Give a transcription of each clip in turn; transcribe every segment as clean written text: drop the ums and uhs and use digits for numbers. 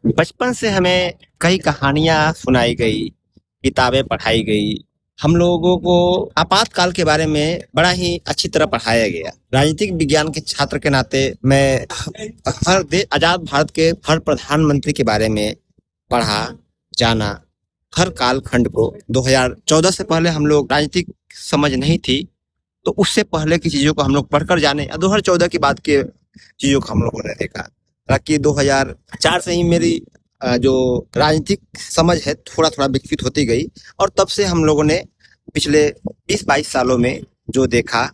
बचपन से हमें कई कहानियां सुनाई गई, किताबें पढ़ाई गई। हम लोगों को आपातकाल के बारे में बड़ा ही अच्छी तरह पढ़ाया गया। राजनीतिक विज्ञान के छात्र के नाते मैं हर देश आजाद भारत के हर प्रधानमंत्री के बारे में पढ़ा, जाना। हर कालखंड को 2014 से पहले हम लोग राजनीतिक समझ नहीं थी, तो उससे पहले की चीजों को हम लोग पढ़कर जाने, 2014 के बाद के चीजों को हम लोगों ने देखा। ताकि 2004 से ही मेरी जो राजनीतिक समझ है थोड़ा थोड़ा विकसित होती गई, और तब से हम लोगों ने पिछले 20-22 सालों में जो देखा,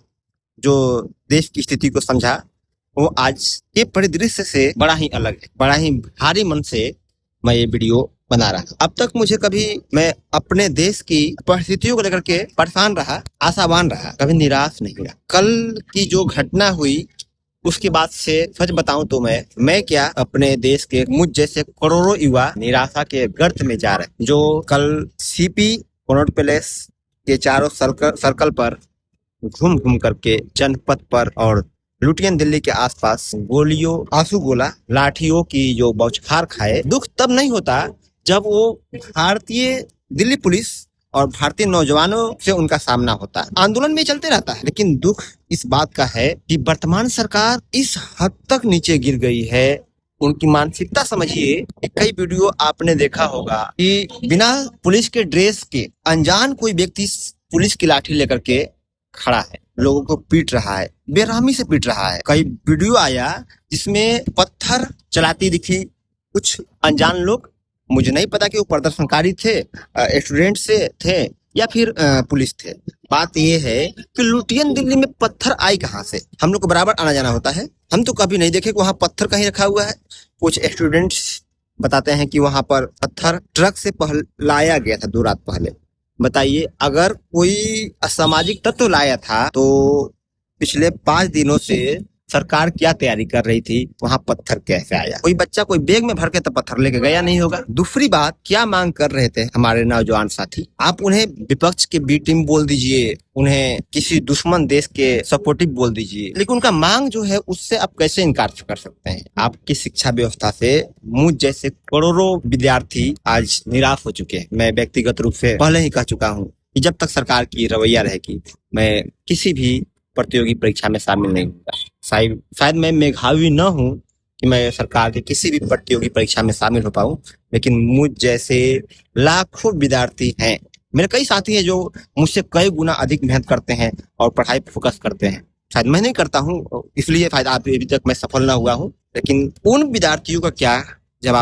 जो देश की स्थिति को समझा, वो आज के परिदृश्य से बड़ा ही अलग है। बड़ा ही भारी मन से मैं ये वीडियो बना रहा। अब तक मुझे कभी मैं अपने देश की परिस्थितियों को लेकर के परेशान रहा, आशावान रहा, कभी निराश नहीं रहा। कल की जो घटना हुई उसके बाद से सच बताऊं तो मैं क्या, अपने देश के मुझ जैसे करोड़ों युवा निराशा के गर्त में जा रहे, जो कल सीपी कनॉट पैलेस के चारों सर्कल पर घूम घूम करके जनपथ पर और लुटियन दिल्ली के आसपास गोलियों, आंसू गोला, लाठियों की जो बौछार खाए। दुख तब नहीं होता जब वो भारतीय दिल्ली पुलिस और भारतीय नौजवानों से उनका सामना होता है। आंदोलन में चलते रहता है, लेकिन दुख इस बात का है कि वर्तमान सरकार इस हद तक नीचे गिर गई है। उनकी मानसिकता समझिए कि कई वीडियो आपने देखा होगा कि बिना पुलिस के ड्रेस के अनजान कोई व्यक्ति पुलिस की लाठी लेकर के खड़ा है, लोगों को पीट रहा है, बेरहमी से पीट रहा है। कई वीडियो आया जिसमें पत्थर चलाती दिखी कुछ अनजान लोग। मुझे नहीं पता कि वो प्रदर्शनकारी थे, स्टूडेंट से थे, या फिर पुलिस थे। बात ये है कि लुटियन दिल्ली में पत्थर आई कहाँ से? हम लोग को बराबर आना जाना होता है, हम तो कभी नहीं देखे कि वहां पत्थर कहीं रखा हुआ है। कुछ स्टूडेंट्स बताते हैं कि वहां पर पत्थर ट्रक से लाया गया था 2 रात पहले। बताइए, अगर कोई असामाजिक तत्व लाया था तो पिछले 5 दिनों से सरकार क्या तैयारी कर रही थी? वहां पत्थर कैसे आया? कोई बच्चा कोई बैग में भर के तो पत्थर लेके गया नहीं होगा। दूसरी बात, क्या मांग कर रहे थे हमारे नौजवान साथी? आप उन्हें विपक्ष के बी टीम बोल दीजिए, उन्हें किसी दुश्मन देश के सपोर्टिव बोल दीजिए, लेकिन उनका मांग जो है उससे आप कैसे इनकार कर सकते हैं? आपकी शिक्षा व्यवस्था से मुझ जैसे करोड़ों विद्यार्थी आज निराश हो चुके हैं। मैं व्यक्तिगत रूप से पहले ही कह चुका हूँ कि जब तक सरकार की रवैया रहेगी, मैं किसी भी प्रतियोगी परीक्षा में शामिल नहीं होगा। शायद मैं मेधावी न हूं कि मैं सरकार के किसी भी प्रतियोगी परीक्षा में शामिल हो पाऊं, लेकिन मुझ जैसे लाखों विद्यार्थी हैं, मेरे कई साथी हैं जो मुझसे कई गुना अधिक मेहनत करते हैं और पढ़ाई पर फोकस करते हैं। शायद मैं नहीं करता हूं, इसलिए शायद अभी तक मैं सफल ना हुआ हूं, लेकिन उन विद्यार्थियों का क्या जवाब?